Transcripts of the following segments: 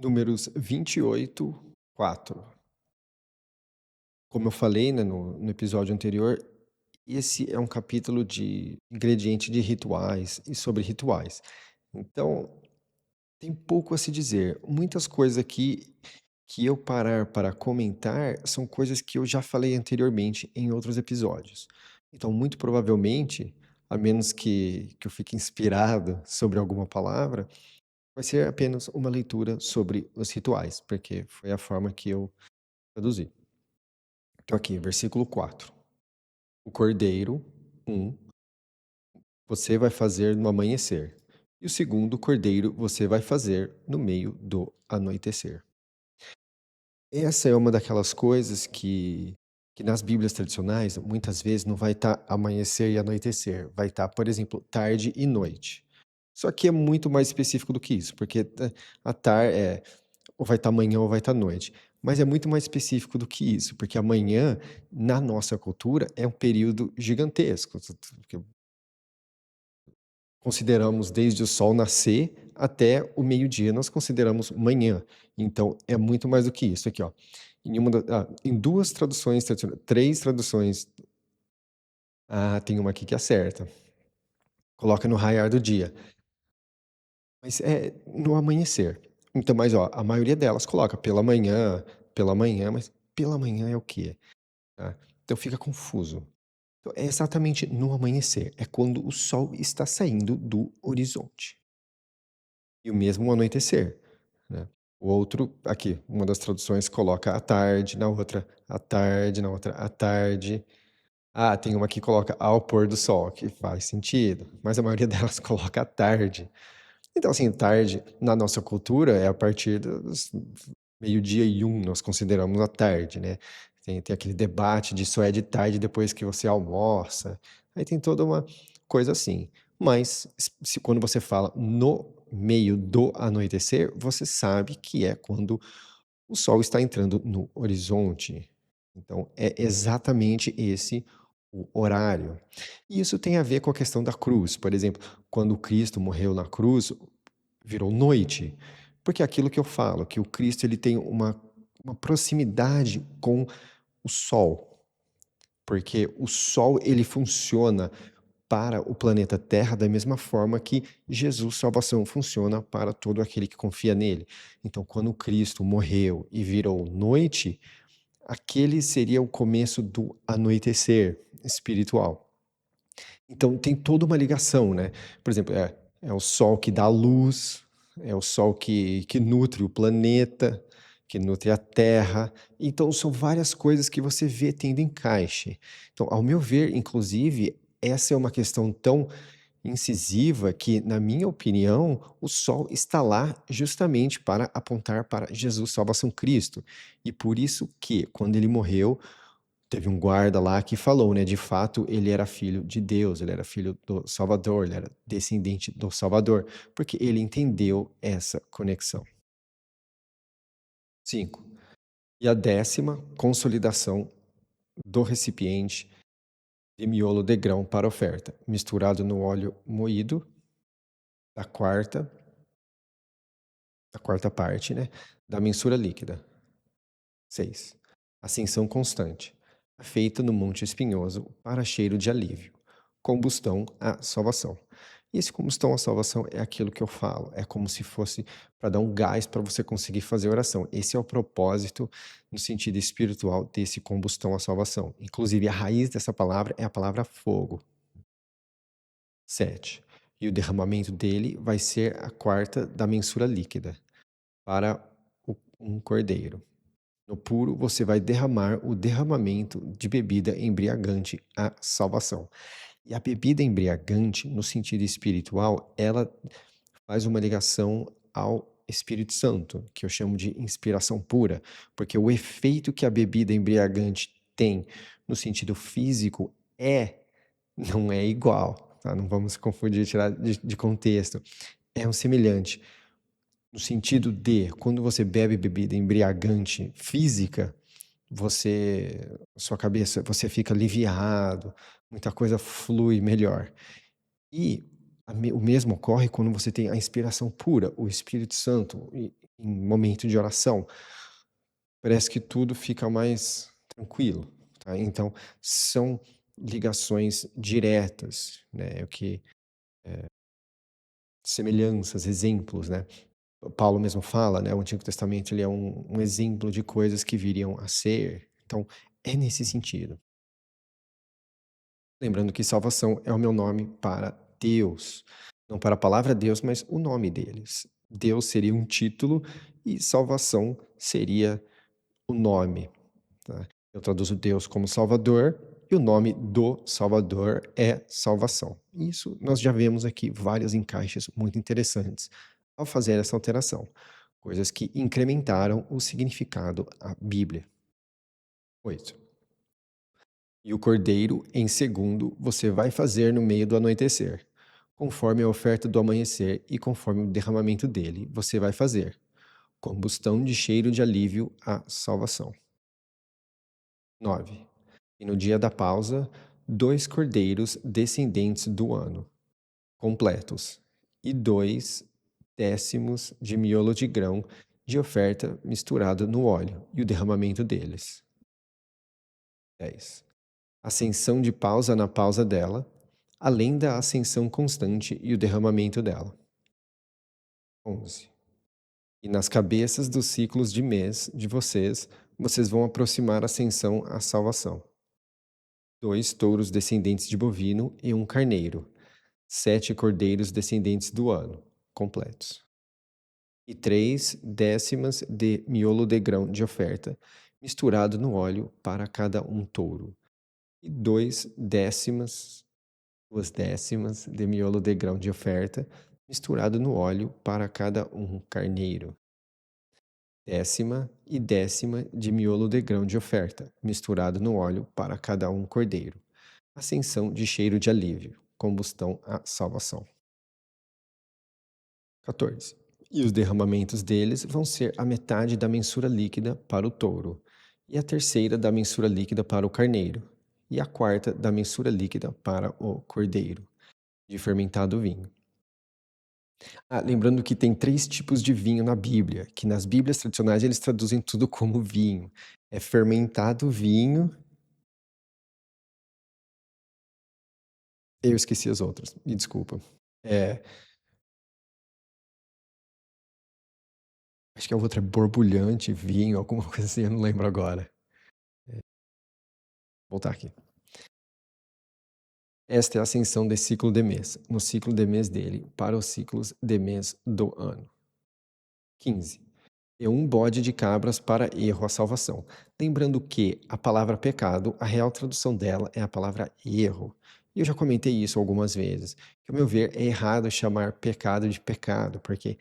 Números 28, 4. Como eu falei, né, no episódio anterior, esse é um capítulo de ingrediente de rituais e sobre rituais. Então, tem pouco a se dizer. Muitas coisas aqui que eu parar para comentar são coisas que eu já falei anteriormente em outros episódios. Então, muito provavelmente, a menos que eu fique inspirado sobre alguma palavra, vai ser apenas uma leitura sobre os rituais, porque foi a forma que eu traduzi. Então, aqui, versículo 4. O cordeiro, um, você vai fazer no amanhecer. E o segundo cordeiro você vai fazer no meio do anoitecer. Essa é uma daquelas coisas que nas Bíblias tradicionais, muitas vezes não vai estar amanhecer e anoitecer, vai estar, por exemplo, tarde e noite. Só que é muito mais específico do que isso, porque a tarde é ou vai estar manhã ou vai estar noite. Mas é muito mais específico do que isso, porque amanhã, na nossa cultura, é um período gigantesco. Porque consideramos desde o sol nascer até o meio-dia, nós consideramos manhã. Então, é muito mais do que isso. Aqui, ó. Em duas traduções, três traduções. Ah, tem uma aqui que acerta. Coloca no raiar do dia. Mas é no amanhecer. Então, mas ó, a maioria delas coloca pela manhã, mas pela manhã é o quê? Tá? Então fica confuso. Então, é exatamente no amanhecer, é quando o sol está saindo do horizonte. E o mesmo anoitecer, né? O outro, aqui, uma das traduções coloca à tarde, na outra à tarde, na outra à tarde. Ah, tem uma que coloca ao pôr do sol, que faz sentido, mas a maioria delas coloca à tarde. Então, assim, tarde na nossa cultura é a partir dos meio-dia e nós consideramos a tarde, né. Tem aquele debate de só é de tarde depois que você almoça, aí tem toda uma coisa assim. Mas se quando você fala no meio do anoitecer, você sabe que é quando o sol está entrando no horizonte. Então é exatamente esse o horário. E isso tem a ver com a questão da cruz, por exemplo, quando Cristo morreu na cruz, virou noite, porque é aquilo que eu falo, que o Cristo ele tem uma proximidade com o sol, porque o sol ele funciona para o planeta Terra da mesma forma que Jesus salvação funciona para todo aquele que confia nele. Então, quando Cristo morreu e virou noite, aquele seria o começo do anoitecer espiritual. Então tem toda uma ligação, né. Por exemplo, é o sol que dá luz, é o sol que nutre o planeta, que nutre a terra. Então são várias coisas que você vê tendo encaixe. Então, ao meu ver, inclusive, essa é uma questão tão incisiva que, na minha opinião, o sol está lá justamente para apontar para Jesus, salvação Cristo. E por isso que, quando ele morreu, teve um guarda lá que falou, né, de fato ele era filho de Deus, ele era filho do Salvador, ele era descendente do Salvador, porque ele entendeu essa conexão. 5. E a décima, consolidação do recipiente de miolo de grão para oferta, misturado no óleo moído da quarta parte, né, da mensura líquida. 6. Ascensão constante, feita no Monte Espinhoso para cheiro de alívio. Combustão à salvação. E esse combustão à salvação é aquilo que eu falo, é como se fosse para dar um gás para você conseguir fazer oração. Esse é o propósito, no sentido espiritual, desse combustão à salvação. Inclusive, a raiz dessa palavra é a palavra fogo. 7. E o derramamento dele vai ser a quarta da mensura líquida, para um cordeiro. No puro, você vai derramar o derramamento de bebida embriagante à salvação. E a bebida embriagante, no sentido espiritual, ela faz uma ligação ao Espírito Santo, que eu chamo de inspiração pura, porque o efeito que a bebida embriagante tem no sentido físico não é igual, tá? Não vamos confundir, tirar de contexto. É um semelhante. No sentido de, quando você bebe bebida embriagante física, sua cabeça, você fica aliviado, muita coisa flui melhor. E o mesmo ocorre quando você tem a inspiração pura, o Espírito Santo. em momento de oração, parece que tudo fica mais tranquilo, tá? Então, são ligações diretas, né, o que semelhanças, exemplos, né? Paulo mesmo fala, né, o Antigo Testamento ele é um exemplo de coisas que viriam a ser, então é nesse sentido. Lembrando que salvação é o meu nome para Deus, não para a palavra Deus, mas o nome deles. Deus seria um título e salvação seria o nome, tá? Eu traduzo Deus como Salvador e o nome do Salvador é salvação. Isso nós já vemos aqui vários encaixes muito interessantes ao fazer essa alteração, coisas que incrementaram o significado à Bíblia. 8. E o cordeiro, em segundo, você vai fazer no meio do anoitecer, conforme a oferta do amanhecer e conforme o derramamento dele, você vai fazer combustão de cheiro de alívio à salvação. 9. E no dia da pausa, 2 cordeiros descendentes do ano, completos, e 2 décimos de miolo de grão de oferta misturado no óleo e o derramamento deles. 10. Ascensão de pausa na pausa dela, além da ascensão constante e o derramamento dela. 11. E nas cabeças dos ciclos de mês de vocês, vocês vão aproximar a ascensão à salvação. 2 touros descendentes de bovino e um carneiro, 7 cordeiros descendentes do ano, completos. E 3 décimas de miolo de grão de oferta, misturado no óleo para cada um touro. E 2 décimas de miolo de grão de oferta, misturado no óleo para cada um carneiro. 10ª de miolo de grão de oferta, misturado no óleo para cada um cordeiro. Ascensão de cheiro de alívio, combustão à salvação. 14. E os derramamentos deles vão ser a metade da mensura líquida para o touro, e a terceira da mensura líquida para o carneiro, e a quarta da mensura líquida para o cordeiro, de fermentado vinho. Lembrando que tem 3 tipos de vinho na Bíblia, que nas Bíblias tradicionais eles traduzem tudo como vinho. É fermentado vinho. Eu esqueci as outras, me desculpa. É, acho que a outra é borbulhante, vinho, alguma coisa assim, eu não lembro agora. Vou voltar aqui. Esta é a ascensão de ciclo de mês, no ciclo de mês dele, para os ciclos de mês do ano. 15. E um bode de cabras para erro à salvação. Lembrando que a palavra pecado, a real tradução dela é a palavra erro. E eu já comentei isso algumas vezes. Que, ao meu ver, é errado chamar pecado de pecado, porque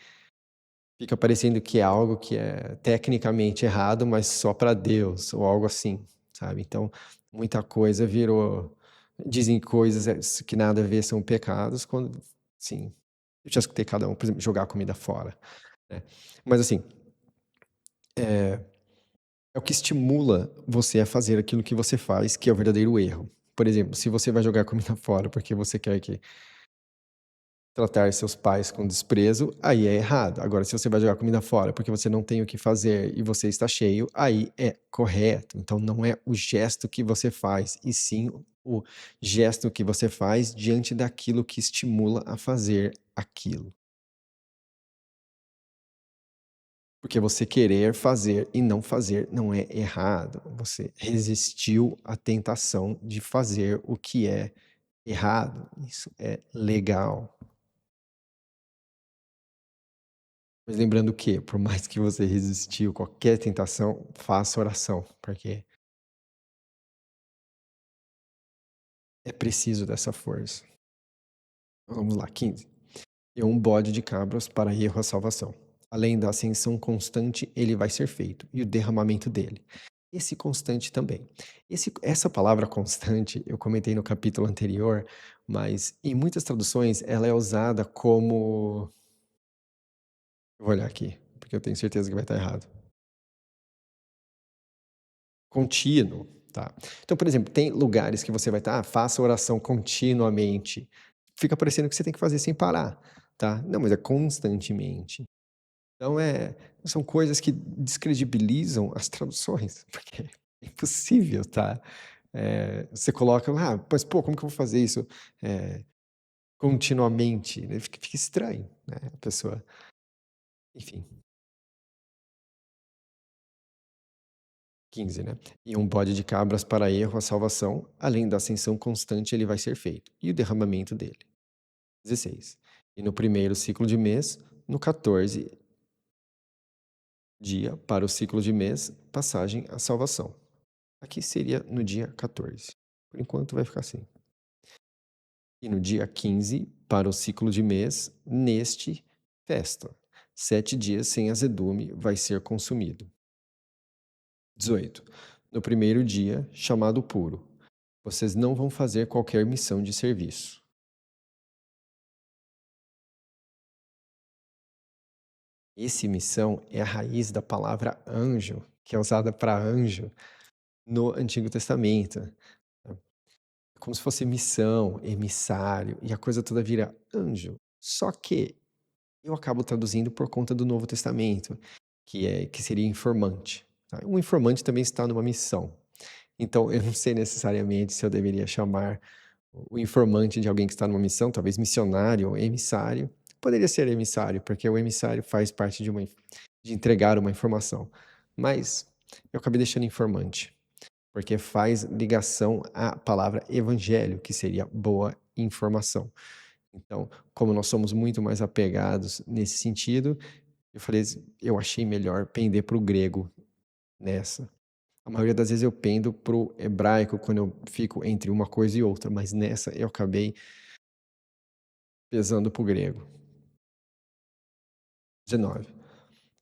fica parecendo que é algo que é tecnicamente errado, mas só para Deus, ou algo assim, sabe? Então, muita coisa virou. Dizem coisas que nada a ver são pecados, quando, sim, eu já escutei cada um, por exemplo, jogar comida fora, né? Mas assim, é o que estimula você a fazer aquilo que você faz, que é o verdadeiro erro. Por exemplo, se você vai jogar comida fora porque você quer que tratar seus pais com desprezo, aí é errado. Agora, se você vai jogar comida fora porque você não tem o que fazer e você está cheio, aí é correto. Então, não é o gesto que você faz, e sim o gesto que você faz diante daquilo que estimula a fazer aquilo. Porque você querer fazer e não fazer não é errado. Você resistiu à tentação de fazer o que é errado. Isso é legal. Mas lembrando que, por mais que você resistiu qualquer tentação, faça oração, porque é preciso dessa força. Vamos lá, 15. E um bode de cabras para erro à salvação. Além da ascensão constante, ele vai ser feito, e o derramamento dele. Esse constante também. Essa palavra constante, eu comentei no capítulo anterior, mas em muitas traduções ela é usada como. Eu vou olhar aqui, porque eu tenho certeza que vai estar errado. Contínuo, tá? Então, por exemplo, tem lugares que você vai estar, faça oração continuamente. Fica parecendo que você tem que fazer sem parar, tá? Não, mas é constantemente. Então, são coisas que descredibilizam as traduções, porque é impossível, tá? Você coloca, mas pô, como que eu vou fazer isso continuamente? Né? Fica estranho, né? A pessoa, enfim, 15, né? E um bode de cabras para erro, a salvação, além da ascensão constante, ele vai ser feito, e o derramamento dele. 16. E no primeiro ciclo de mês, no 14 dia para o ciclo de mês, passagem à salvação. Aqui seria no dia 14. Por enquanto vai ficar assim. E no dia 15, para o ciclo de mês, neste, festa. 7 dias sem azedume vai ser consumido. 18. No primeiro dia, chamado puro, vocês não vão fazer qualquer missão de serviço. Esse missão é a raiz da palavra anjo, que é usada para anjo no Antigo Testamento. É como se fosse missão, emissário, e a coisa toda vira anjo. Só que eu acabo traduzindo por conta do Novo Testamento, que seria informante. Tá? O informante também está numa missão. Então, eu não sei necessariamente se eu deveria chamar o informante de alguém que está numa missão, talvez missionário ou emissário. Poderia ser emissário, porque o emissário faz parte de entregar uma informação. Mas eu acabei deixando informante, porque faz ligação à palavra evangelho, que seria boa informação. Então, como nós somos muito mais apegados nesse sentido, eu falei, eu achei melhor pender para o grego nessa. A maioria das vezes eu pendo para o hebraico quando eu fico entre uma coisa e outra, mas nessa eu acabei pesando para o grego. 19.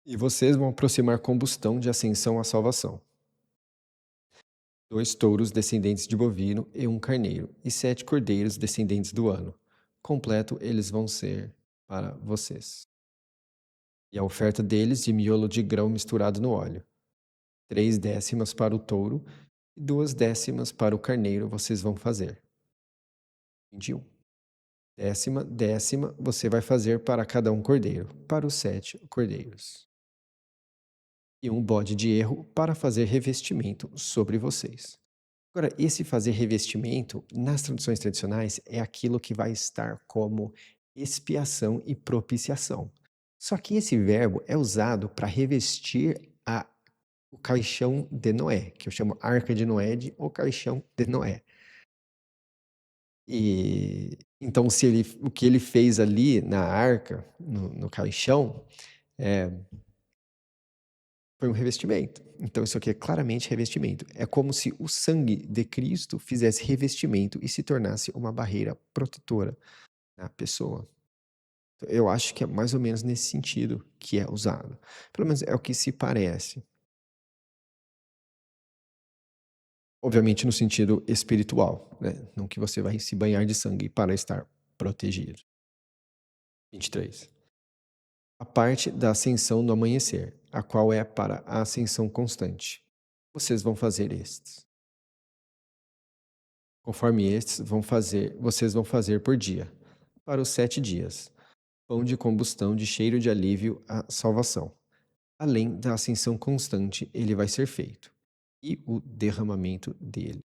E vocês vão aproximar combustão de ascensão à salvação. 2 touros descendentes de bovino e um carneiro, e 7 cordeiros descendentes do ano. Completo eles vão ser para vocês. E a oferta deles de miolo de grão misturado no óleo. 3 décimas para o touro e 2 décimas para o carneiro vocês vão fazer. 21. Décima você vai fazer para cada um cordeiro, para os 7 cordeiros. E um bode de erro para fazer revestimento sobre vocês. Agora, esse fazer revestimento, nas traduções tradicionais, é aquilo que vai estar como expiação e propiciação. Só que esse verbo é usado para revestir o caixão de Noé, que eu chamo Arca de Noé de o caixão de Noé. E então, o que ele fez ali na arca, no caixão, foi um revestimento. Então, isso aqui é claramente revestimento. É como se o sangue de Cristo fizesse revestimento e se tornasse uma barreira protetora na pessoa. Então, eu acho que é mais ou menos nesse sentido que é usado. Pelo menos é o que se parece. Obviamente no sentido espiritual, né? Não que você vai se banhar de sangue para estar protegido. 23. A parte da ascensão no amanhecer, a qual é para a ascensão constante. Vocês vão fazer estes. Conforme estes vocês vão fazer por dia, para os 7 dias, pão de combustão de cheiro de alívio à salvação. Além da ascensão constante, ele vai ser feito, e o derramamento dele.